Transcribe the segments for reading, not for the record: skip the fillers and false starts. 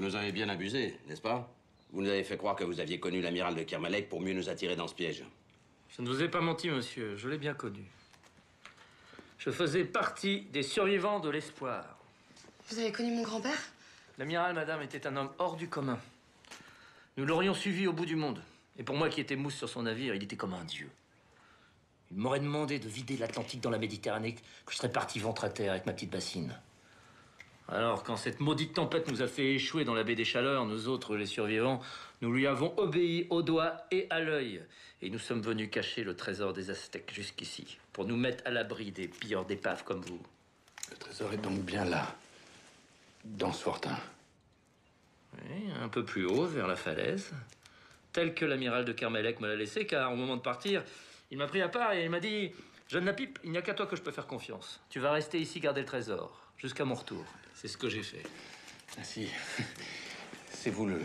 nous avez bien abusé, n'est-ce pas? Vous nous avez fait croire que vous aviez connu l'amiral de Kermalek pour mieux nous attirer dans ce piège. Je ne vous ai pas menti, monsieur. Je l'ai bien connu. Je faisais partie des survivants de l'Espoir. Vous avez connu mon grand-père? L'amiral, madame, était un homme hors du commun. Nous l'aurions suivi au bout du monde. Et pour moi qui étais mousse sur son navire, il était comme un dieu. Il m'aurait demandé de vider l'Atlantique dans la Méditerranée, que je serais parti ventre à terre avec ma petite bassine. Alors, quand cette maudite tempête nous a fait échouer dans la baie des Chaleurs, nous autres, les survivants, nous lui avons obéi au doigt et à l'œil. Et nous sommes venus cacher le trésor des Aztèques jusqu'ici, pour nous mettre à l'abri des pilleurs d'épaves comme vous. Le trésor est donc bien là, dans ce fortin. Oui, un peu plus haut, vers la falaise. Tel que l'amiral de Kermalek me l'a laissé, car au moment de partir, il m'a pris à part et il m'a dit « Jeune Lapipe, il n'y a qu'à toi que je peux faire confiance. Tu vas rester ici garder le trésor, jusqu'à mon retour. » C'est ce que j'ai fait. Ainsi, c'est vous le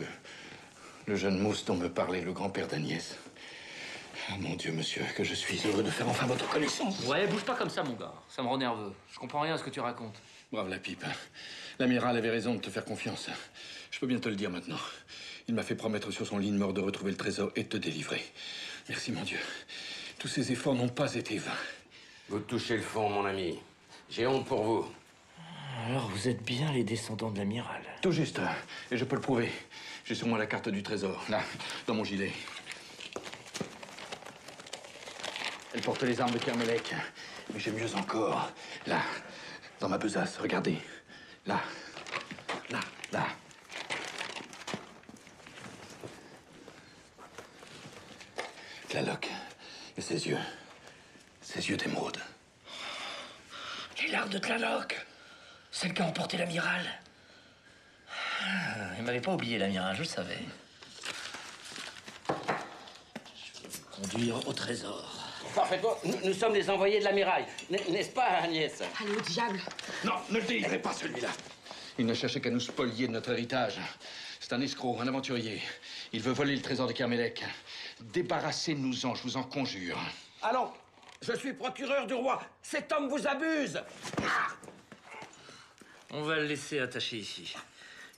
jeune mousse dont me parlait le grand-père d'Agnès. Ah, mon Dieu, monsieur, que je suis heureux de faire enfin votre connaissance. Ouais, bouge pas comme ça, mon gars. Ça me rend nerveux. Je comprends rien à ce que tu racontes. Brave Lapipe. L'amiral avait raison de te faire confiance. Je peux bien te le dire maintenant. Il m'a fait promettre sur son lit de mort de retrouver le trésor et de te délivrer. Merci, mon Dieu. Tous ces efforts n'ont pas été vains. Vous touchez le fond, mon ami. J'ai honte pour vous. Alors, vous êtes bien les descendants de l'amiral. Tout juste. Et je peux le prouver. J'ai sur moi la carte du trésor. Là, dans mon gilet. Elle porte les armes de Kermalek. Mais j'ai mieux encore. Là, dans ma besace. Regardez. Là. Là. Là. Tlaloc. Et ses yeux. Ses yeux d'émeraude. Les larmes de Tlaloc. Celle qui a emporté l'amiral. Il m'avait pas oublié, l'amiral, je le savais. Je vais vous conduire au trésor. Parfaitement. Nous sommes les envoyés de l'amiral. N'est-ce pas, Agnès? Allez au diable! Non, ne le délivrez pas, celui-là. Il ne cherchait qu'à nous spolier de notre héritage. C'est un escroc, un aventurier. Il veut voler le trésor de Kermalek. Débarrassez-nous-en, je vous en conjure. Allons, je suis procureur du roi. Cet homme vous abuse. On va le laisser attaché ici.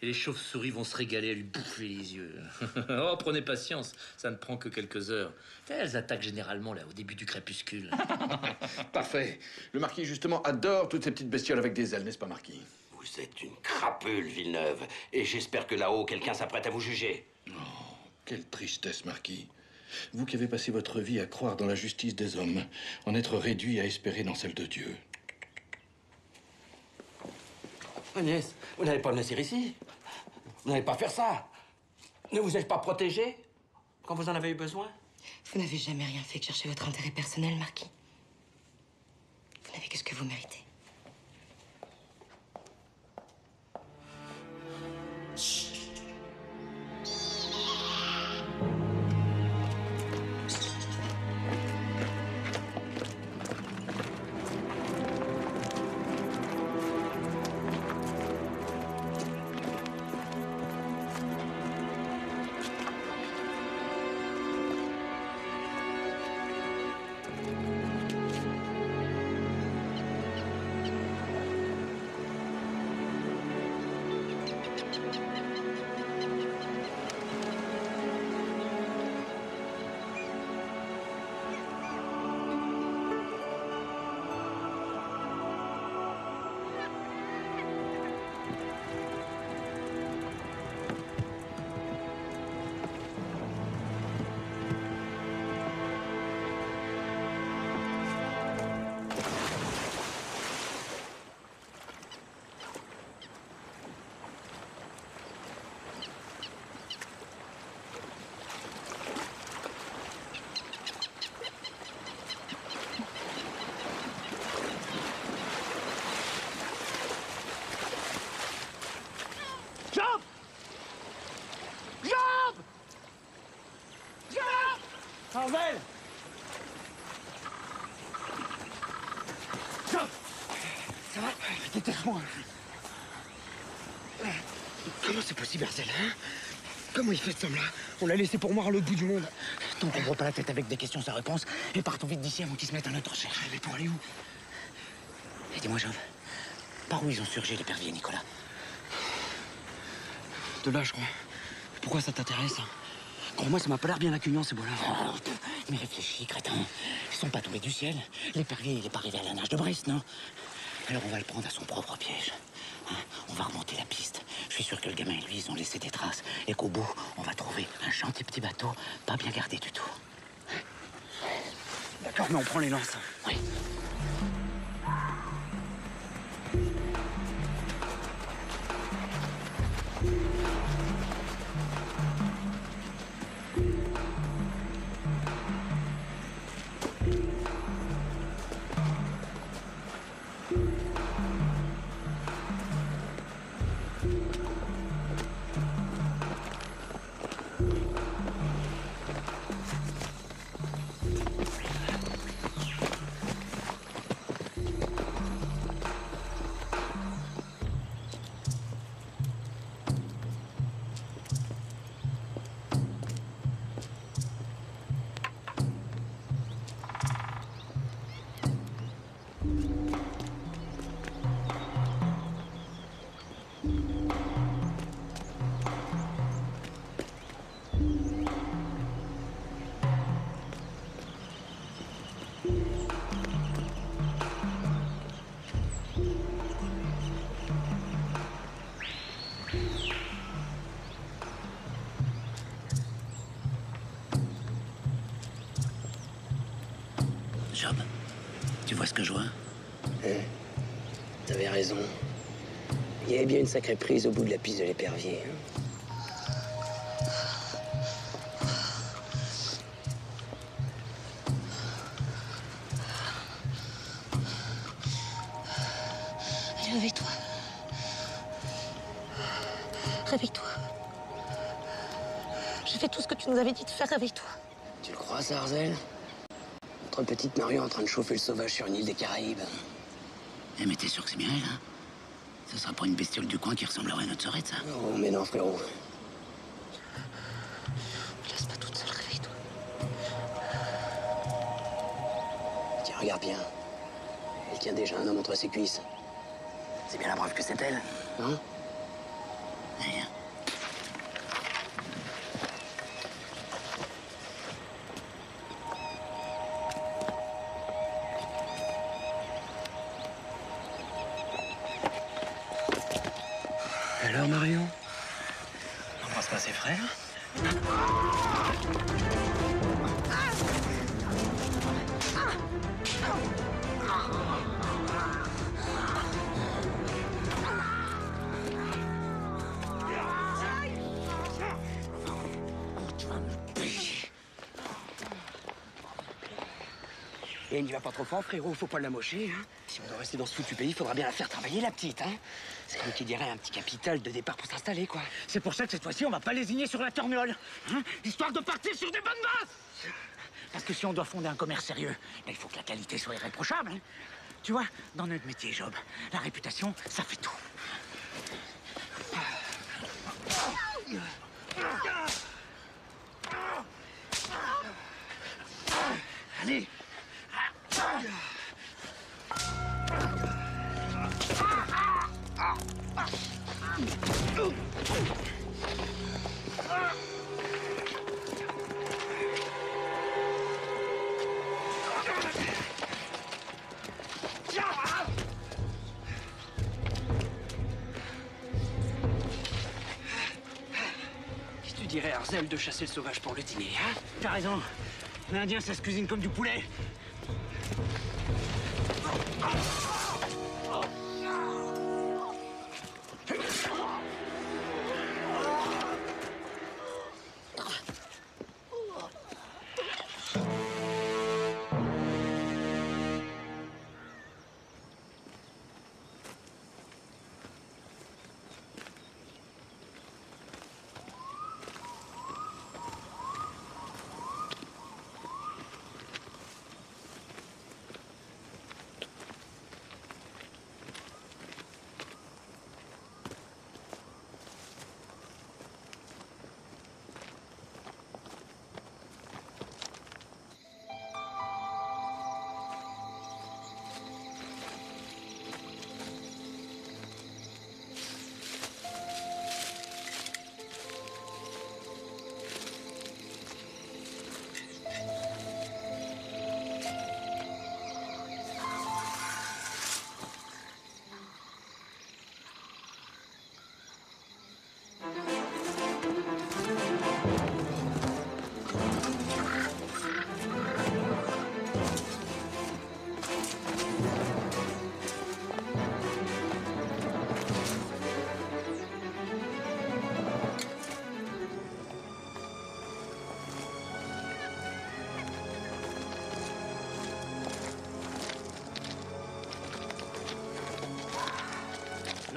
Et les chauves-souris vont se régaler à lui bouffer les yeux. Oh, prenez patience, ça ne prend que quelques heures. Elles attaquent généralement là, au début du crépuscule. Parfait. Le marquis, justement, adore toutes ces petites bestioles avec des ailes, n'est-ce pas, marquis? Vous êtes une crapule, Villeneuve. Et j'espère que là-haut, quelqu'un s'apprête à vous juger. Oh, quelle tristesse, marquis. Vous qui avez passé votre vie à croire dans la justice des hommes, en être réduit à espérer dans celle de Dieu. Agnès, vous n'allez pas me laisser ici. Vous n'allez pas faire ça. Ne vous êtes pas protégé quand vous en avez eu besoin? Vous n'avez jamais rien fait que chercher votre intérêt personnel, Marquis. Vous n'avez que ce que vous méritez. Marvel! Ça va? Détache-moi. Comment c'est possible, Arzel, hein? Comment il fait ce homme-là? On l'a laissé pour mort à l'autre bout du monde. Donc on voit pas la tête avec des questions sans réponse et partons vite d'ici avant qu'ils se mettent à notre recherche. Mais pour aller où? Et dis-moi, Jove, par où ils ont surgi les Perviers, Nicolas? De là, je crois. Pourquoi ça t'intéresse? Crois-moi, ça m'a pas l'air bien la cugnon, ces bois-là. Oh, mais réfléchis, crétin. Ils sont pas tombés du ciel. L'épervier, il est pas arrivé à la nage de Brest, non? Alors on va le prendre à son propre piège. Hein, on va remonter la piste. Je suis sûr que le gamin et lui, ils ont laissé des traces. Et qu'au bout, on va trouver un gentil petit bateau, pas bien gardé du tout. D'accord, mais on prend les lances. Oui. Job, tu vois ce que je vois? T'avais raison. Il y avait bien une sacrée prise au bout de la piste de l'épervier. Allez, réveille-toi. Réveille-toi. J'ai fait tout ce que tu nous avais dit de faire, réveille-toi. Tu le crois, ça, Arzel? Notre petite Marion en train de chauffer le sauvage sur une île des Caraïbes. Eh, mais t'es sûr que c'est bien elle, hein? Ce sera pas une bestiole du coin qui ressemblerait à notre sœurette, ça? Oh, mais non, frérot. Ne laisse pas toute seule, réveille-toi. Tiens, regarde bien. Elle tient déjà un homme entre ses cuisses. C'est bien la preuve que c'est elle, hein? Rien. Alors, Marion? On n'embrasse pas ses frères? Et n'y va pas trop fort, frérot, faut pas l'amocher, hein. Si on doit rester dans ce foutu pays, faudra bien la faire travailler, la petite, hein. C'est comme qui dirait un petit capital de départ pour s'installer, quoi. C'est pour ça que cette fois-ci, on va pas lésigner sur la torgnole, hein, histoire de partir sur des bonnes bases. Parce que si on doit fonder un commerce sérieux, il faut que la qualité soit irréprochable, hein. Tu vois, dans notre métier, Job, la réputation, ça fait tout. Allez! Qu'est-ce que tu dirais, Arzel, de chasser le sauvage pour le dîner, hein? T'as raison. L'Indien, ça se cuisine comme du poulet.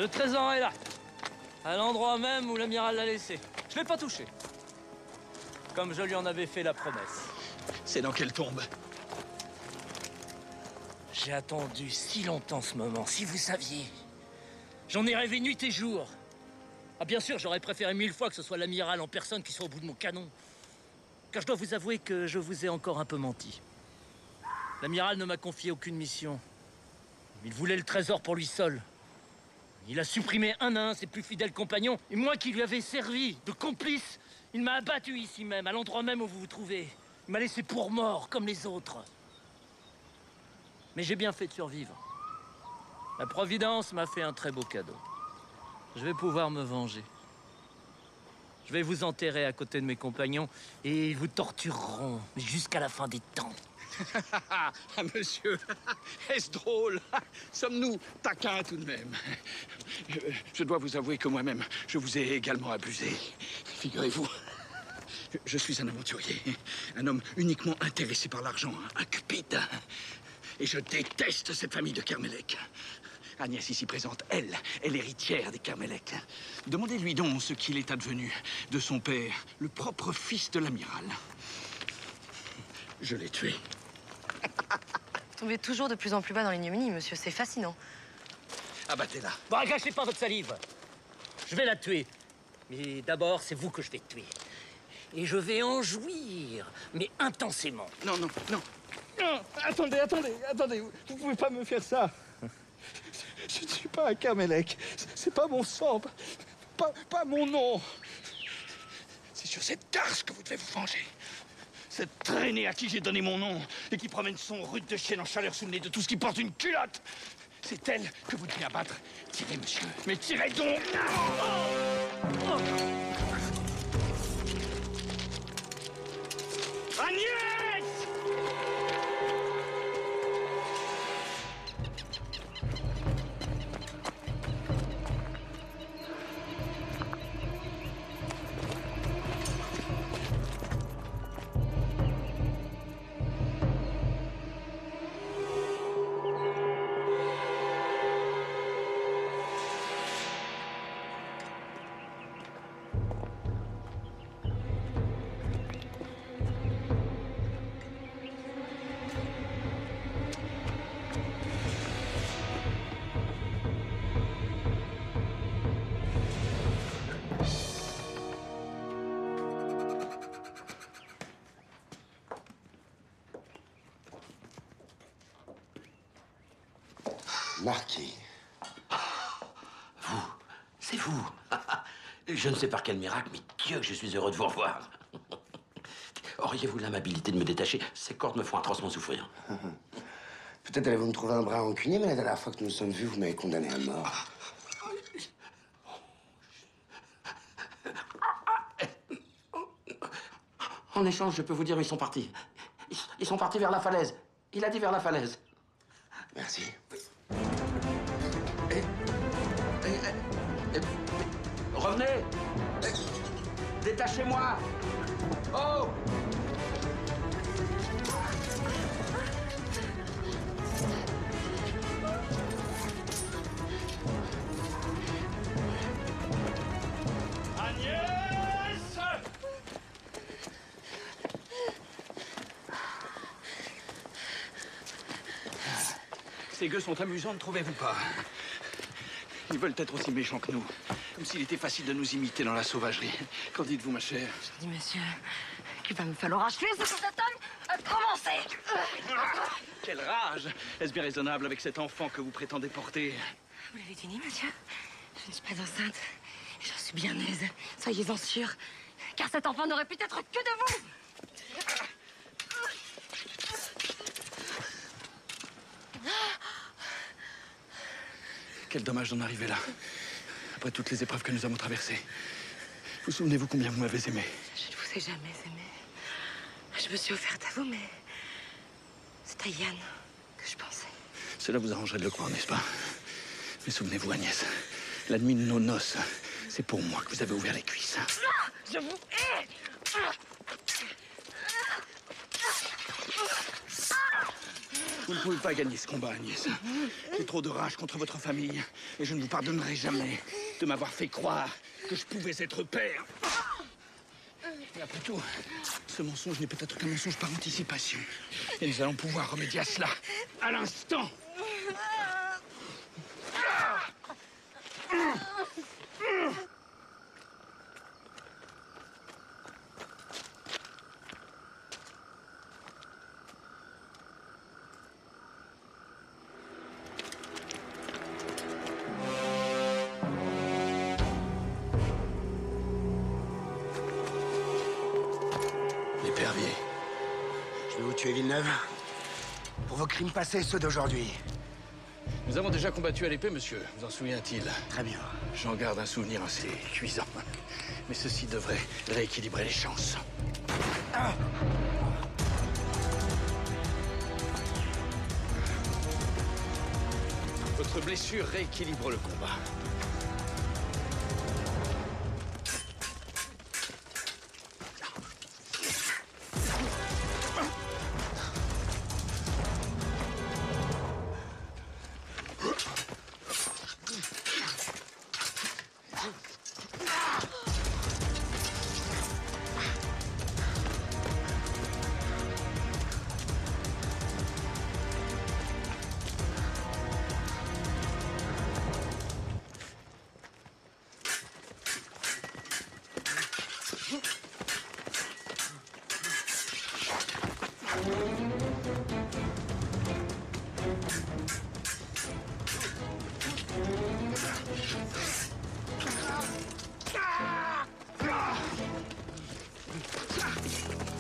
Le trésor est là, à l'endroit même où l'amiral l'a laissé. Je l'ai pas touché, comme je lui en avais fait la promesse. C'est dans quelle tombe? J'ai attendu si longtemps ce moment, si vous saviez. J'en ai rêvé nuit et jour. Ah bien sûr, j'aurais préféré 1000 fois que ce soit l'amiral en personne qui soit au bout de mon canon. Car je dois vous avouer que je vous ai encore un peu menti. L'amiral ne m'a confié aucune mission. Il voulait le trésor pour lui seul. Il a supprimé un à un ses plus fidèles compagnons. Et moi qui lui avais servi de complice, il m'a abattu ici même, à l'endroit même où vous vous trouvez. Il m'a laissé pour mort, comme les autres. Mais j'ai bien fait de survivre. La Providence m'a fait un très beau cadeau. Je vais pouvoir me venger. Je vais vous enterrer à côté de mes compagnons et ils vous tortureront jusqu'à la fin des temps. Ah, monsieur, est-ce drôle? Sommes-nous taquins tout de même? Je dois vous avouer que moi-même, je vous ai également abusé. Figurez-vous, je suis un aventurier, un homme uniquement intéressé par l'argent, un cupide. Et je déteste cette famille de Kermellec. Agnès, ici présente, elle est l'héritière des Kermellec. Demandez-lui donc ce qu'il est advenu de son père, le propre fils de l'amiral. Je l'ai tué. Vous tombez toujours de plus en plus bas dans l'ignominie, monsieur. C'est fascinant. Abattez-la. Bon, gâchez pas votre salive. Je vais la tuer. Mais d'abord, c'est vous que je vais tuer. Et je vais en jouir, mais intensément. Non, non, non. Non, attendez, vous pouvez pas me faire ça. Je ne suis pas un Kermellec. C'est pas mon sang, pas mon nom. C'est sur cette garce que vous devez vous venger. Cette traînée à qui j'ai donné mon nom et qui promène son rude de chienne en chaleur sous le nez de tout ce qui porte une culotte. C'est elle que vous devez abattre. Tirez, monsieur. Mais tirez donc! Agnès! Marquis. Vous, c'est vous. Je ne sais par quel miracle, mais Dieu que je suis heureux de vous revoir. Auriez-vous l'amabilité de me détacher? Ces cordes me font atrocement souffrir. Peut-être allez-vous me trouver un bras rancunier, mais la dernière fois que nous nous sommes vus, vous m'avez condamné à mort. En échange, je peux vous dire où ils sont partis. Ils sont partis vers la falaise. Il a dit vers la falaise. Merci. Revenez! Détachez-moi! Oh! Agnès! Ces gueux sont amusants, ne trouvez-vous pas? Ils veulent être aussi méchants que nous. Comme s'il était facile de nous imiter dans la sauvagerie. Qu'en dites-vous, ma chère? Je dis, monsieur, qu'il va me falloir achever ce que cet homme a commencé. Quelle rage! Est-ce bien raisonnable avec cet enfant que vous prétendez porter? Vous l'avez dit, monsieur? Je ne suis pas enceinte. Et j'en suis bien aise. Soyez-en sûr. Car cet enfant n'aurait pu être que de vous. Quel dommage d'en arriver là. Après toutes les épreuves que nous avons traversées. Vous souvenez-vous combien vous m'avez aimé? Je ne vous ai jamais aimé. Je me suis offerte à vous, mais c'est à Yann que je pensais. Cela vous arrangerait de le croire, n'est-ce pas? Mais souvenez-vous, Agnès, la nuit de nos noces, c'est pour moi que vous avez ouvert les cuisses. Non, je vous hais. Vous ne pouvez pas gagner ce combat, Agnès. J'ai trop de rage contre votre famille. Et je ne vous pardonnerai jamais de m'avoir fait croire que je pouvais être père. Mais après tout, ce mensonge n'est peut-être qu'un mensonge par anticipation. Et nous allons pouvoir remédier à cela à l'instant. L'épervier. Je vais vous tuer, Villeneuve. Pour vos crimes passés et ceux d'aujourd'hui. Nous avons déjà combattu à l'épée, monsieur. Vous en souvient-il? Très bien. J'en garde un souvenir assez cuisant. Mais ceci devrait rééquilibrer les chances. Ah! Votre blessure rééquilibre le combat.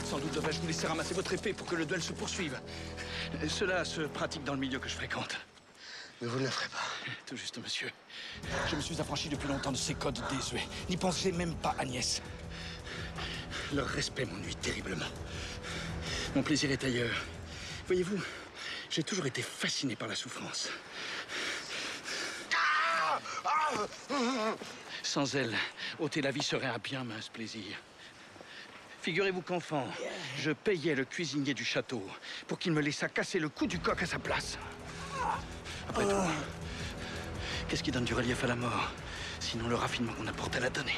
Sans doute devrais-je vous laisser ramasser votre épée pour que le duel se poursuive. Cela se pratique dans le milieu que je fréquente. Mais vous ne le ferez pas. Tout juste, monsieur. Je me suis affranchi depuis longtemps de ces codes désuets. N'y pensez même pas, Agnès. Leur respect m'ennuie terriblement. Mon plaisir est ailleurs. Voyez-vous, j'ai toujours été fasciné par la souffrance. Sans elle, ôter la vie serait un bien mince plaisir. Figurez-vous qu'enfant, je payais le cuisinier du château pour qu'il me laissât casser le cou du coq à sa place. Après tout, qu'est-ce qui donne du relief à la mort, sinon le raffinement qu'on apporte à la donnée?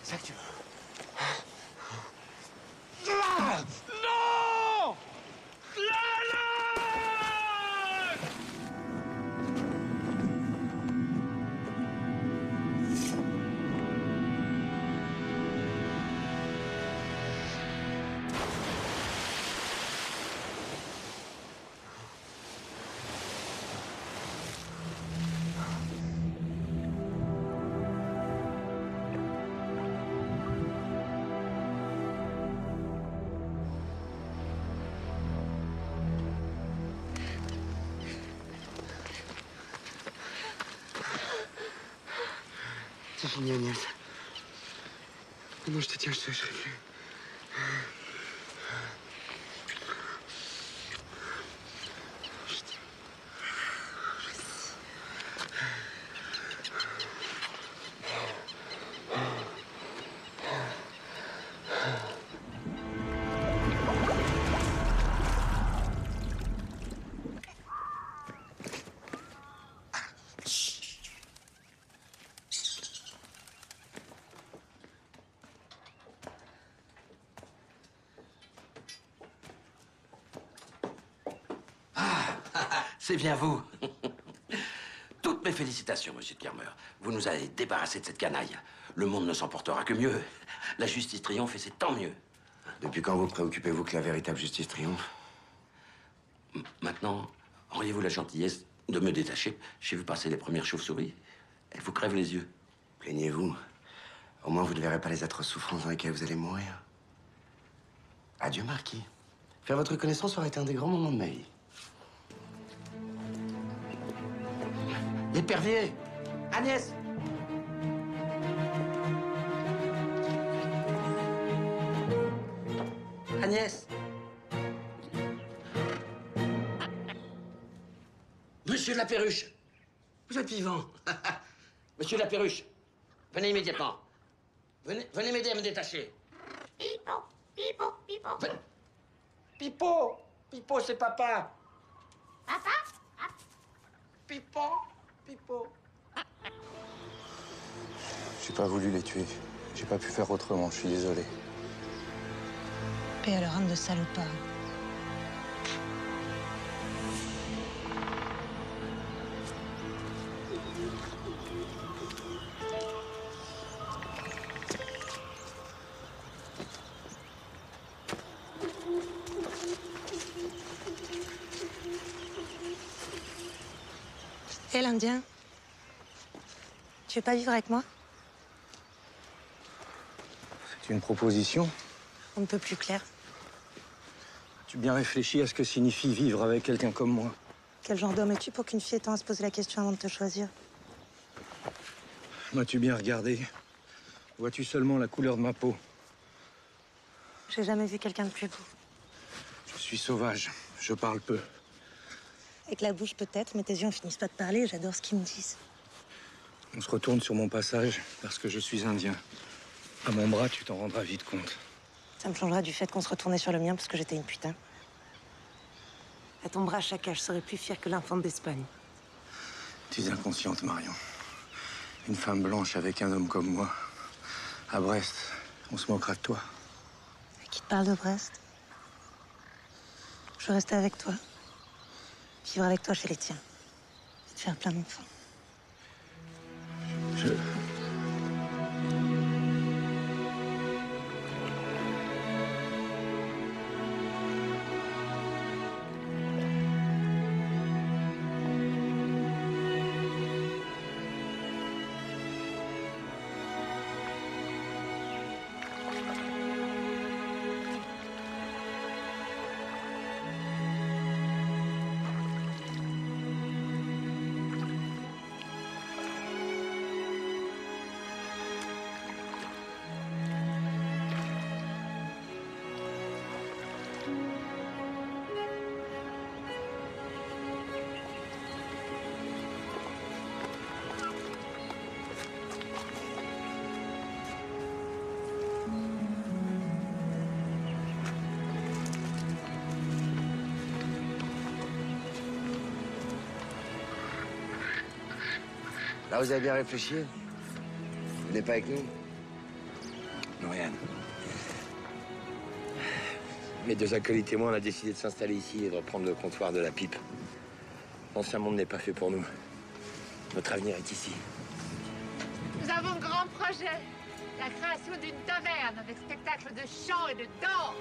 C'est ça que tu veux? Non! C'est fini, Agnès. Comment je te tiens, je te serai plus. C'est bien vous. Toutes mes félicitations, monsieur de Kermer. Vous nous avez débarrassé de cette canaille. Le monde ne s'en portera que mieux. La justice triomphe et c'est tant mieux. Depuis quand vous préoccupez-vous que la véritable justice triomphe? Maintenant, auriez-vous la gentillesse de me détacher? J'ai vu passer les premières chauves-souris. Elles vous crèvent les yeux. Plaignez-vous. Au moins, vous ne verrez pas les atroces souffrances dans lesquelles vous allez mourir. Adieu, Marquis. Faire votre connaissance aurait été un des grands moments de ma vie. L'épervier! Agnès! Agnès! Monsieur de la Perruche, vous êtes vivant. Monsieur de la Perruche, venez immédiatement. Venez m'aider à me détacher. Pipo, Pipo, Pipo. Pipo, Pipo, c'est papa. Papa? Pipo, Pipo. J'ai pas voulu les tuer. J'ai pas pu faire autrement, je suis désolé. Paix à leur âme de salopard. Hé, l'Indien, tu veux pas vivre avec moi? C'est une proposition. On ne peut plus clair. As-tu bien réfléchi à ce que signifie vivre avec quelqu'un comme moi? Quel genre d'homme es-tu pour qu'une fille ait temps à se poser la question avant de te choisir? M'as-tu bien regardé? Vois-tu seulement la couleur de ma peau? J'ai jamais vu quelqu'un de plus beau. Je suis sauvage, je parle peu. Avec la bouche peut-être, mais tes yeux en finissent pas de parler, j'adore ce qu'ils me disent. On se retourne sur mon passage parce que je suis indien. À mon bras, tu t'en rendras vite compte. Ça me changera du fait qu'on se retournait sur le mien parce que j'étais une putain. À ton bras, Chaka, je serais plus fière que l'infante d'Espagne. Tu es inconsciente, Marion. Une femme blanche avec un homme comme moi. À Brest, on se moquera de toi. Et qui te parle de Brest? Je veux rester avec toi. Vivre avec toi chez les tiens. Et te faire plein d'enfants. Là, vous avez bien réfléchi? Vous venez pas avec nous? Non, rien. Mes deux acolytes et moi, on a décidé de s'installer ici et de reprendre le comptoir de la pipe. L'ancien monde n'est pas fait pour nous. Notre avenir est ici. Nous avons un grand projet. La création d'une taverne avec spectacle de chant et de danse.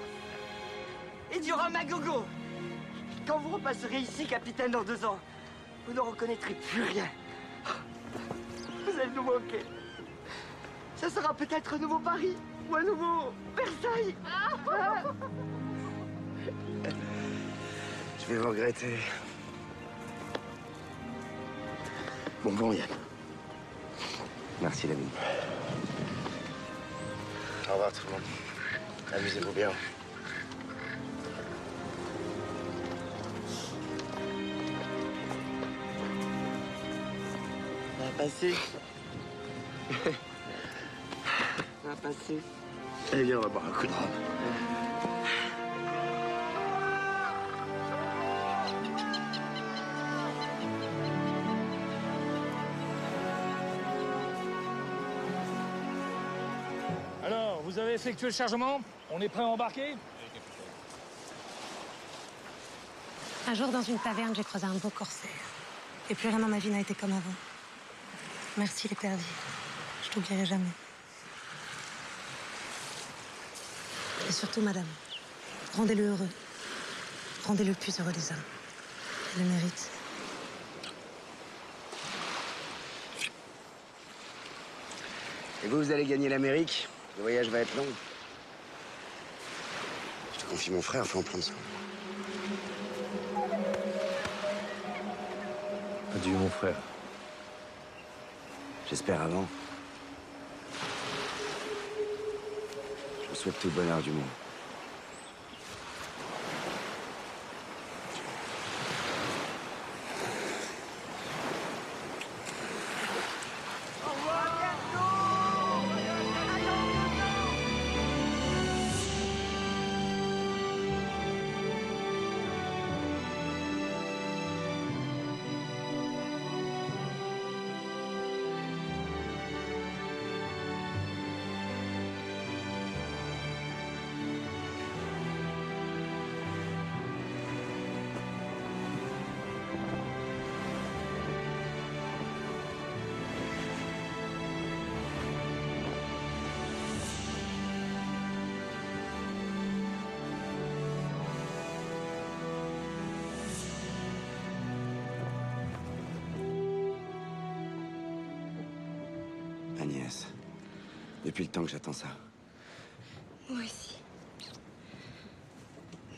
Et du rhum à gogo. Quand vous repasserez ici, capitaine, dans 2 ans, vous ne reconnaîtrez plus rien. Vous allez nous manquer. Ça sera peut-être un nouveau Paris ou un nouveau Versailles. Je vais vous regretter. Bon, Yann. Merci, l'ami. Au revoir, tout le monde. Amusez-vous bien. Ça va passer. Ça va passer. Allez, viens, on va boire un coup de rhum. Alors, vous avez effectué le chargement? On est prêt à embarquer? Un jour, dans une taverne, j'ai croisé un beau corsaire. Et plus rien dans ma vie n'a été comme avant. Merci, l'épervier. Je t'oublierai jamais. Et surtout, madame, rendez-le heureux. Rendez-le le plus heureux des hommes. Il le mérite. Et vous allez gagner l'Amérique. Le voyage va être long. Je te confie mon frère, faut en prendre soin. Adieu, mon frère. J'espère avant. Je vous souhaite tout le bonheur du monde. Agnès, depuis le temps que j'attends ça. Moi aussi.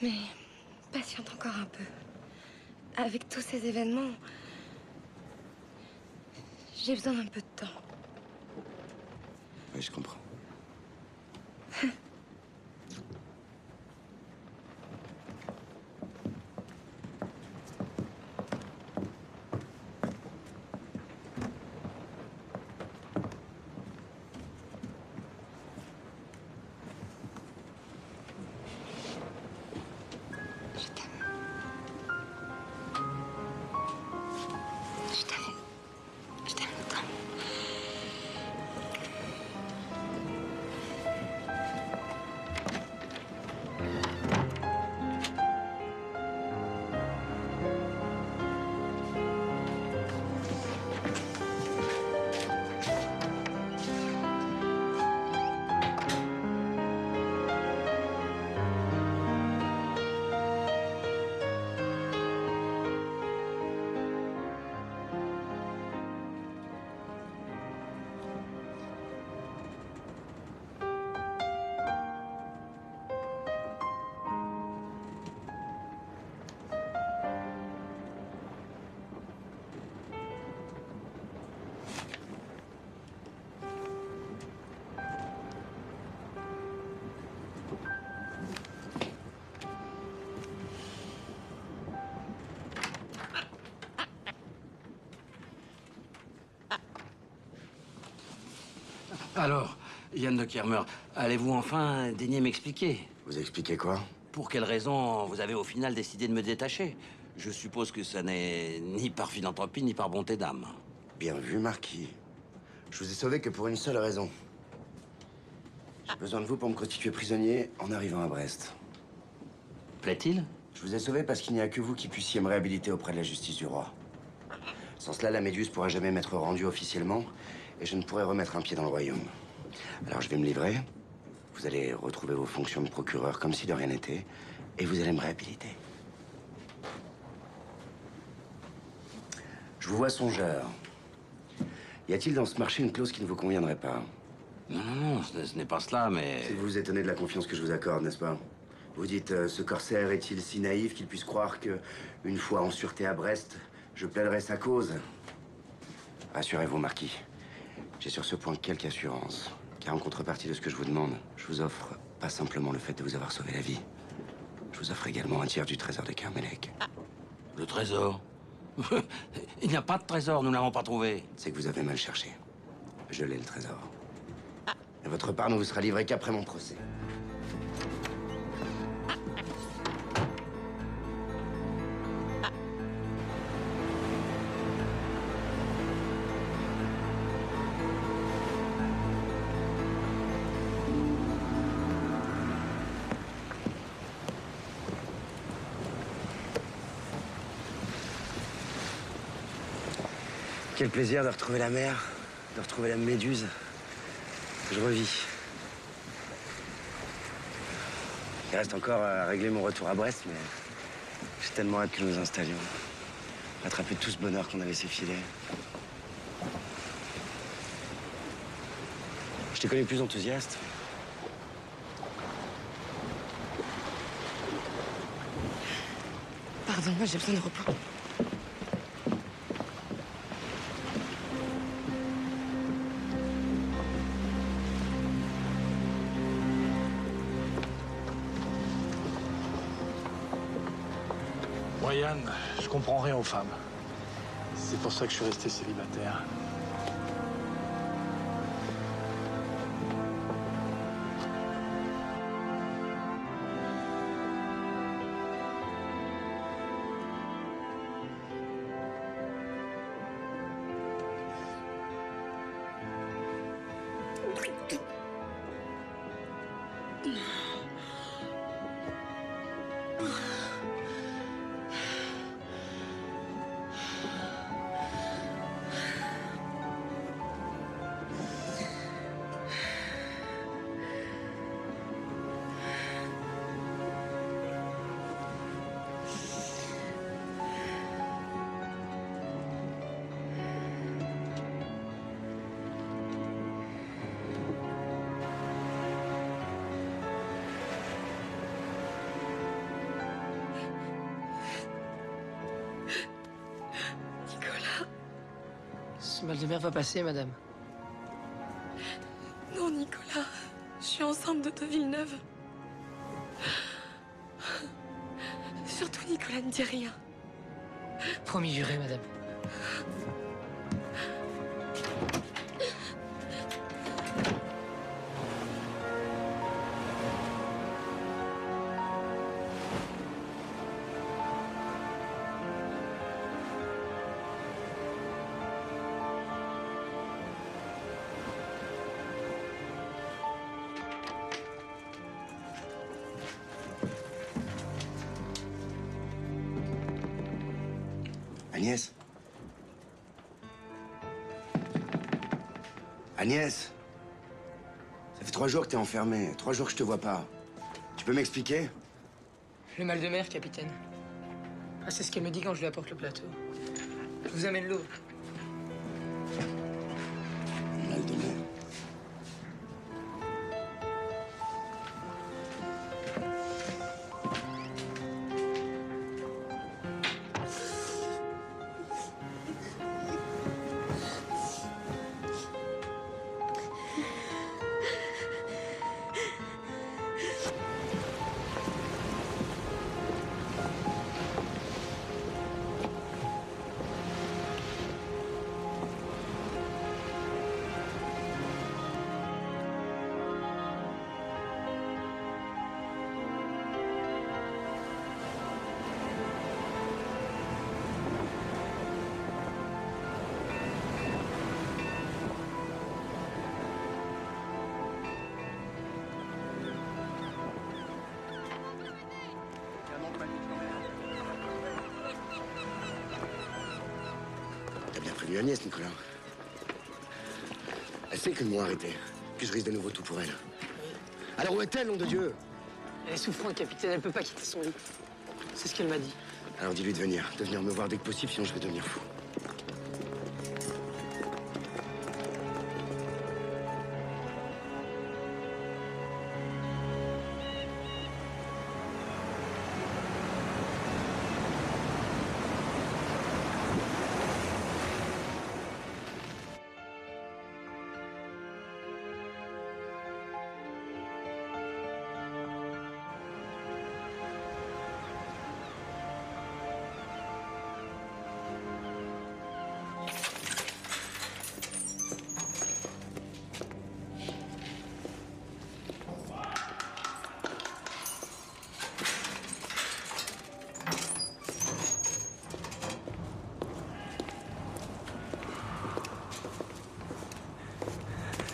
Mais patiente encore un peu. Avec tous ces événements, j'ai besoin d'un peu de temps. Oui, je comprends. Alors, Yann de Kermer, allez-vous enfin daigner m'expliquer? Vous expliquez quoi? Pour quelle raison vous avez au final décidé de me détacher? Je suppose que ça n'est ni par philanthropie, ni par bonté d'âme. Bien vu, Marquis. Je vous ai sauvé que pour une seule raison. J'ai besoin de vous pour me constituer prisonnier en arrivant à Brest. Plaît-il? Je vous ai sauvé parce qu'il n'y a que vous qui puissiez me réhabiliter auprès de la justice du roi. Sans cela, la Méduse pourra jamais m'être rendue officiellement et je ne pourrai remettre un pied dans le royaume. Alors je vais me livrer. Vous allez retrouver vos fonctions de procureur comme si de rien n'était et vous allez me réhabiliter. Je vous vois songeur. Y a-t-il dans ce marché une clause qui ne vous conviendrait pas? Non, non, non, ce n'est pas cela, mais... Si vous vous étonnez de la confiance que je vous accorde, n'est-ce pas? Vous dites, ce corsaire est-il si naïf qu'il puisse croire que, une fois en sûreté à Brest, je plaiderai sa cause? Rassurez-vous, Marquis. J'ai sur ce point quelque assurance. Car en contrepartie de ce que je vous demande, je vous offre pas simplement le fait de vous avoir sauvé la vie. Je vous offre également un tiers du trésor de Kermelec. Le trésor? Il n'y a pas de trésor, nous ne l'avons pas trouvé. C'est que vous avez mal cherché. Je l'ai, le trésor. Et votre part ne vous sera livrée qu'après mon procès. Quel plaisir de retrouver la mer, de retrouver la Méduse. Je revis. Il reste encore à régler mon retour à Brest, mais j'ai tellement hâte que nous nous installions. Rattraper tout ce bonheur qu'on a laissé filer. Je t'ai connu plus enthousiaste. Pardon, moi j'ai besoin de repos. Moi, Yann, je comprends rien aux femmes. C'est pour ça que je suis resté célibataire. Ce mal de mer va passer, madame. Non, Nicolas. Je suis enceinte de Villeneuve. Surtout, Nicolas, ne dis rien. Promis juré, madame. Agnès? Agnès? Ça fait 3 jours que t'es enfermée. 3 jours que je te vois pas. Tu peux m'expliquer? Le mal de mer, capitaine. Ah, c'est ce qu'elle me dit quand je lui apporte le plateau. Je vous amène l'eau. Mal de mer. T'as bien prévenu Agnès, Nicolas. Elle sait que le mot arrêté, que je risque de nouveau tout pour elle. Alors où est-elle, nom de Dieu? Elle est souffrante, capitaine. Elle peut pas quitter son lit. C'est ce qu'elle m'a dit. Alors dis-lui de venir me voir dès que possible, sinon je vais devenir fou.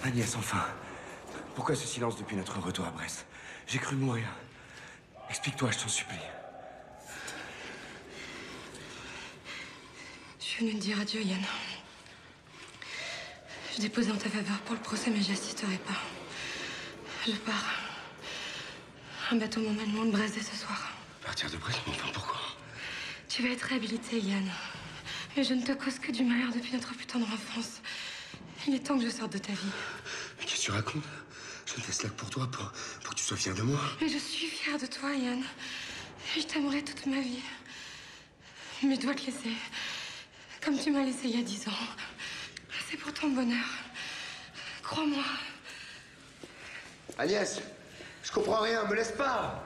Agnès, enfin. Pourquoi ce silence depuis notre retour à Brest? J'ai cru mourir. Explique-toi, je t'en supplie. Je suis venue te dire adieu, Yann. Je déposais en ta faveur pour le procès, mais j'y assisterai pas. Je pars. Un bateau m'emmène loin de Brest dès ce soir. Partir de Brest, mais enfin, pourquoi? Tu vas être réhabilité, Yann. Mais je ne te cause que du malheur depuis notre plus tendre enfance. Il est temps que je sorte de ta vie. Mais qu'est-ce que tu racontes? Je ne fais cela que pour toi, pour que tu sois fier de moi. Mais je suis fière de toi, Yann. Et je t'aimerai toute ma vie. Mais je dois te laisser. Comme tu m'as laissé il y a 10 ans. C'est pour ton bonheur. Crois-moi. Agnès, je comprends rien, me laisse pas.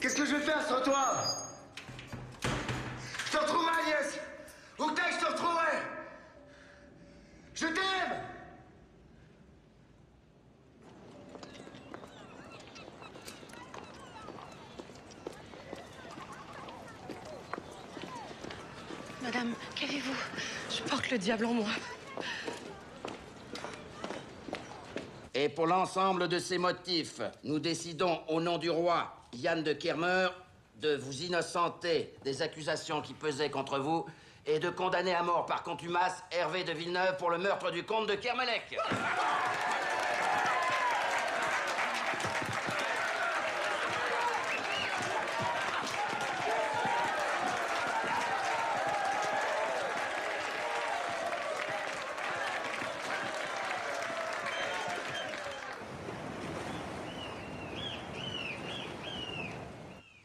Qu'est-ce que je vais faire sans toi? Je te retrouverai, Agnès. Où que t'ailles, je te retrouverai. Je t'aime. Madame, qu'avez-vous? Je porte le diable en moi. Et pour l'ensemble de ces motifs, nous décidons au nom du roi Yann de Kermer de vous innocenter des accusations qui pesaient contre vous et de condamner à mort par contumace Hervé de Villeneuve pour le meurtre du comte de Kermelec.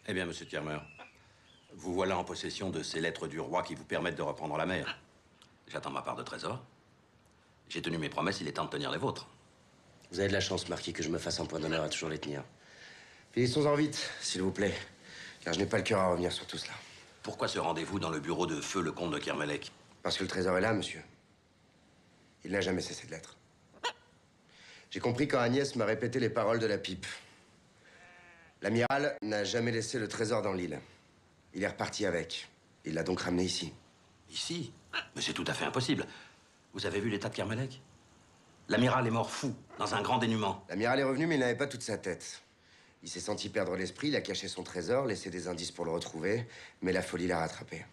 Eh bien, monsieur Kermer, vous voilà en possession de ces lettres du roi qui vous permettent de reprendre la mer. J'attends ma part de trésor. J'ai tenu mes promesses, il est temps de tenir les vôtres. Vous avez de la chance, Marquis, que je me fasse un point d'honneur à toujours les tenir. Finissons-en vite, s'il vous plaît, car je n'ai pas le cœur à revenir sur tout cela. Pourquoi ce rendez-vous dans le bureau de feu le comte de Kermelec? Parce que le trésor est là, monsieur. Il n'a jamais cessé de l'être. J'ai compris quand Agnès m'a répété les paroles de la pipe. L'amiral n'a jamais laissé le trésor dans l'île. Il est reparti avec. Il l'a donc ramené ici. Ici? Mais c'est tout à fait impossible. Vous avez vu l'état de Kermelec? L'amiral est mort fou, dans un grand dénuement. L'amiral est revenu, mais il n'avait pas toute sa tête. Il s'est senti perdre l'esprit, il a caché son trésor, laissé des indices pour le retrouver, mais la folie l'a rattrapé.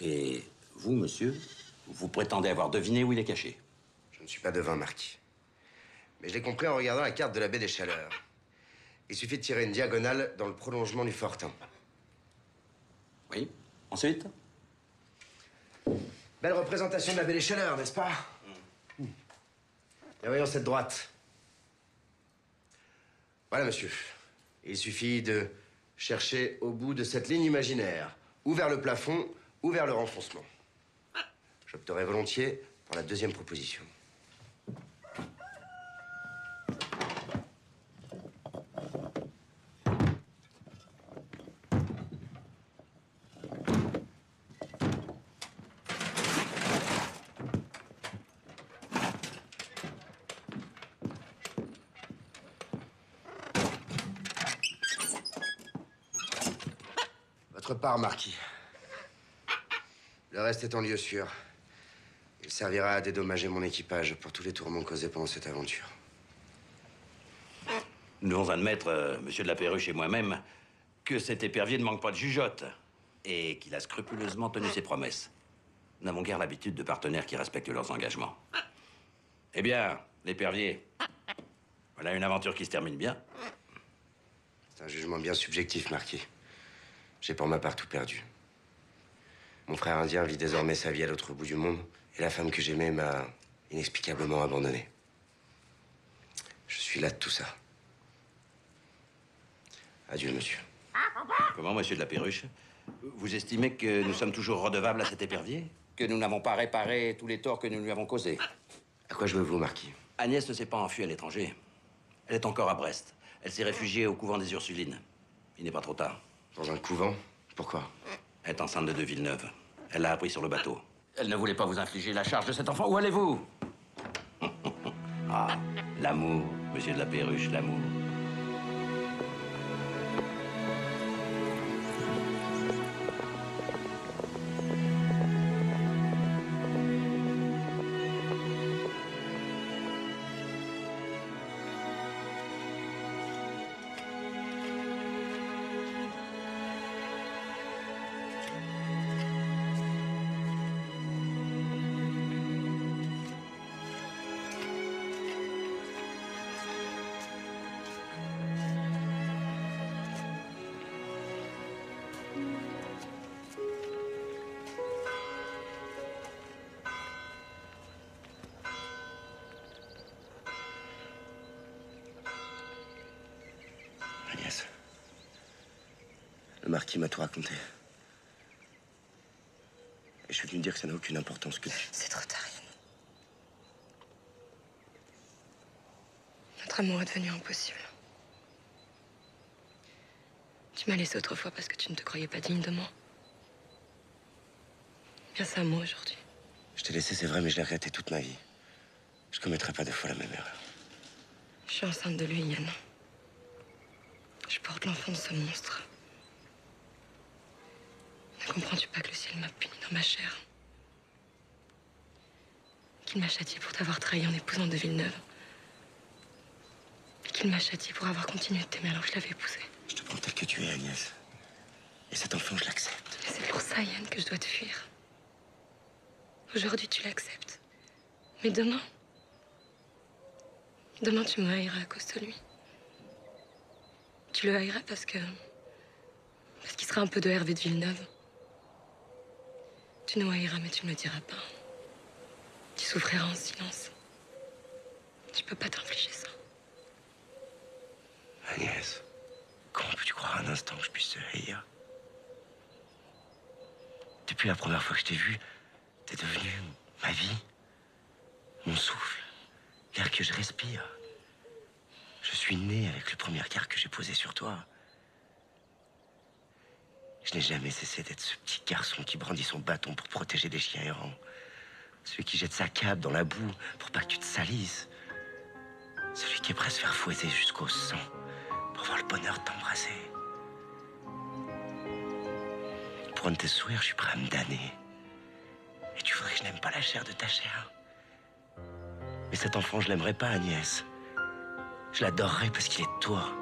Et vous, monsieur, vous prétendez avoir deviné où il est caché? Je ne suis pas devin, Marquis. Mais je l'ai compris en regardant la carte de la baie des Chaleurs. Il suffit de tirer une diagonale dans le prolongement du Fortin. Oui. Ensuite? Belle représentation de la baie des Chaleurs, n'est-ce pas? Et voyons cette droite. Voilà, monsieur. Il suffit de chercher au bout de cette ligne imaginaire, ou vers le plafond, ou vers le renfoncement. J'opterai volontiers pour la deuxième proposition. Votre part, Marquis. Le reste est en lieu sûr. Il servira à dédommager mon équipage pour tous les tourments causés pendant cette aventure. Nous devons admettre, monsieur de la Perruche et moi-même, que cet épervier ne manque pas de jugeote et qu'il a scrupuleusement tenu ses promesses. Nous n'avons guère l'habitude de partenaires qui respectent leurs engagements. Eh bien, l'épervier, voilà une aventure qui se termine bien. C'est un jugement bien subjectif, Marquis. J'ai pour ma part tout perdu. Mon frère indien vit désormais sa vie à l'autre bout du monde et la femme que j'aimais m'a inexplicablement abandonné. Je suis là de tout ça. Adieu, monsieur. Comment, monsieur de la Perruche? Vous estimez que nous sommes toujours redevables à cet épervier? Que nous n'avons pas réparé tous les torts que nous lui avons causés? À quoi jouez-vous, Marquis? Agnès ne s'est pas enfuie à l'étranger. Elle est encore à Brest. Elle s'est réfugiée au couvent des Ursulines. Il n'est pas trop tard. Dans un couvent? Pourquoi? Elle est enceinte de Villeneuve. Elle l'a appris sur le bateau. Elle ne voulait pas vous infliger la charge de cet enfant. Où allez-vous? Ah, l'amour, monsieur de la Perruche, l'amour. Agnès, le marquis m'a tout raconté. Et je suis venu dire que ça n'a aucune importance que tu... C'est trop tard, Yann. Notre amour est devenu impossible. Tu m'as laissé autrefois parce que tu ne te croyais pas digne de moi. Bien ça à moi aujourd'hui. Je t'ai laissé, c'est vrai, mais je l'ai regretté toute ma vie. Je commettrai pas deux fois la même erreur. Je suis enceinte de lui, Yann. Je porte l'enfant de ce monstre. Ne comprends-tu pas que le ciel m'a puni dans ma chair? Qu'il m'a châtié pour t'avoir trahi en épousant de Villeneuve. Et qu'il m'a châtié pour avoir continué de t'aimer alors que je l'avais épousé. Je te prends tel que tu es, Agnès. Et cet enfant, je l'accepte. Et c'est pour ça, Yann, que je dois te fuir. Aujourd'hui, tu l'acceptes. Mais demain... Demain, tu me haïras à cause de lui. Tu le haïras parce qu'il sera un peu de Hervé de Villeneuve. Tu nous haïras, mais tu ne le diras pas. Tu souffriras en silence. Je peux pas t'infliger ça. Agnès, comment peux-tu croire un instant que je puisse te haïr? Depuis la première fois que je t'ai vue, T'es devenu ma vie, mon souffle, l'air que je respire. Je suis né avec le premier regard que j'ai posé sur toi. Je n'ai jamais cessé d'être ce petit garçon qui brandit son bâton pour protéger des chiens errants. Celui qui jette sa cape dans la boue pour pas que tu te salisses. Celui qui est prêt à se faire fouetter jusqu'au sang pour avoir le bonheur de t'embrasser. Pour un de tes sourires, je suis prêt à me damner. Et tu voudrais que je n'aime pas la chair de ta chair. Mais cet enfant, je l'aimerais pas, Agnès. Je l'adorerais parce qu'il est de toi.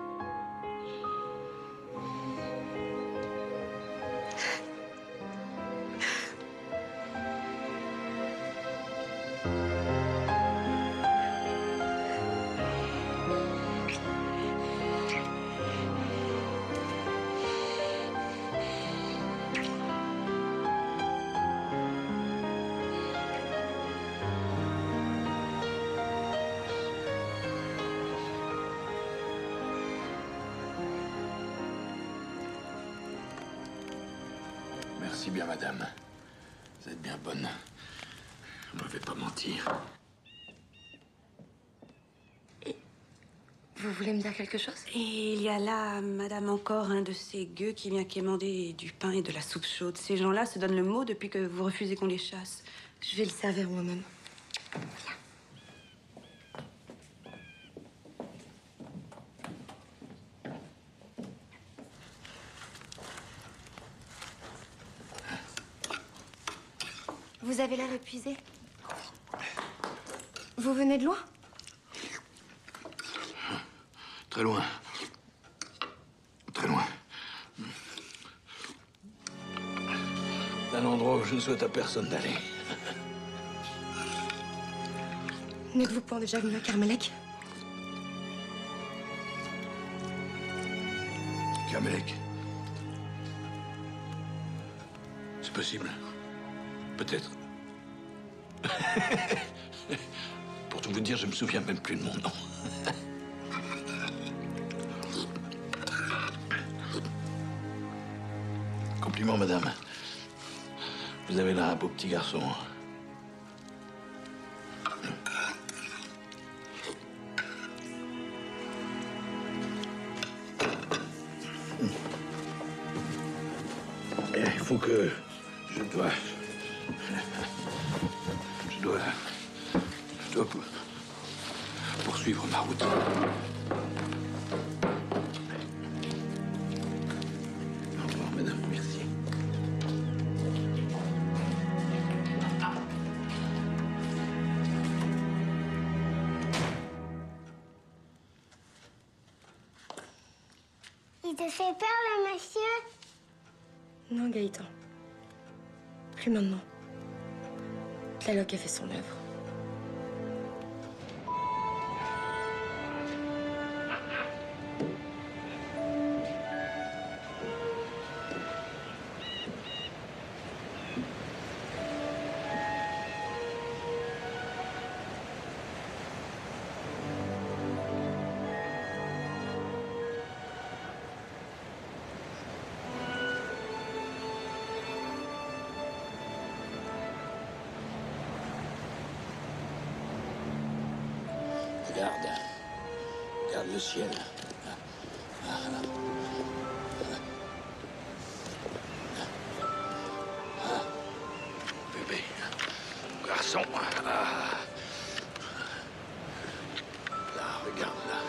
Merci bien, madame. Vous êtes bien bonne. Vous m'avez pas mentir. Vous voulez me dire quelque chose? Et il y a là, madame, encore un de ces gueux qui vient quémander du pain et de la soupe chaude. Ces gens-là se donnent le mot depuis que vous refusez qu'on les chasse. Je vais le servir moi-même. Vous avez l'air épuisé. Vous venez de loin? Très loin. Très loin. Un endroit où je ne souhaite à personne d'aller. N'êtes-vous pas déjà venu à Carmelec? Carmelec. C'est possible. Peut-être. Pour tout vous dire, je me souviens même plus de mon nom. Compliment, madame. Vous avez là un beau petit garçon. Il faut que je dois poursuivre ma route. Au revoir, madame. Merci. Il te fait peur, le monsieur? Non, Gaëtan. Plus maintenant. Tlaloc a fait son œuvre. Regarde le ciel. Bébé, garçon. Là, regarde, là.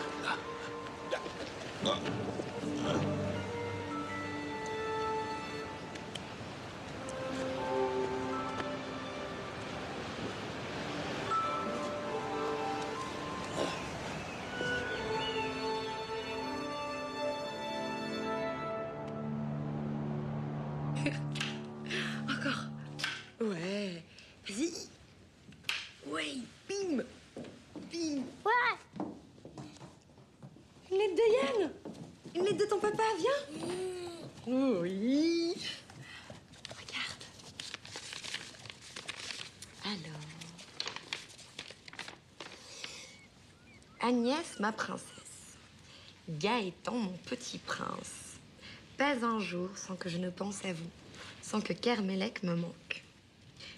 Encore. Ouais. Vas-y. Ouais, bim. Bim. Ouais. Une lettre de Yann. Une lettre de ton papa, viens. Oui. Regarde. Alors. Agnès, ma princesse. Gaëtan, mon petit prince. Pas un jour sans que je ne pense à vous, sans que Carmelec me manque.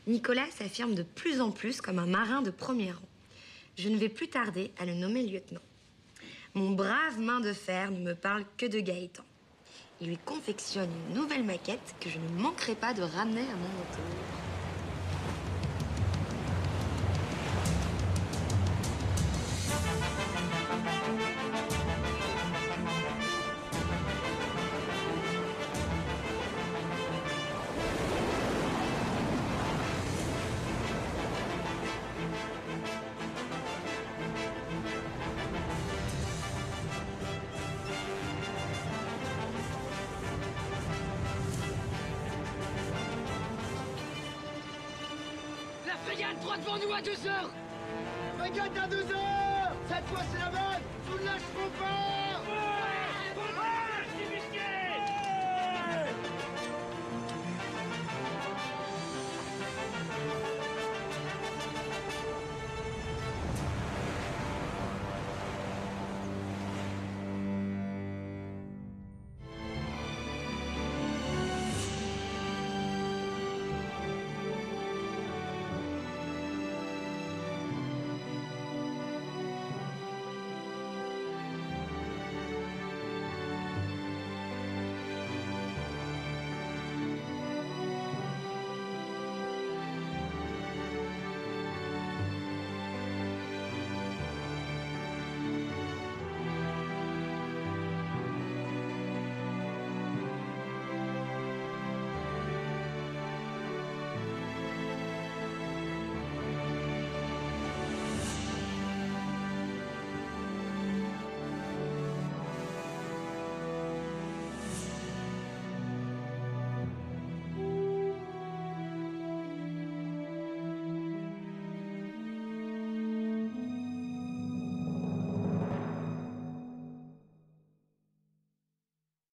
Nicolas s'affirme de plus en plus comme un marin de premier rang. Je ne vais plus tarder à le nommer lieutenant. Mon brave main de fer ne me parle que de Gaëtan. Il lui confectionne une nouvelle maquette que je ne manquerai pas de ramener à mon retour. Frégate, droit devant nous à 2 heures. Frégate à 2 heures. Cette fois, c'est la bonne. Nous ne lâcherons pas.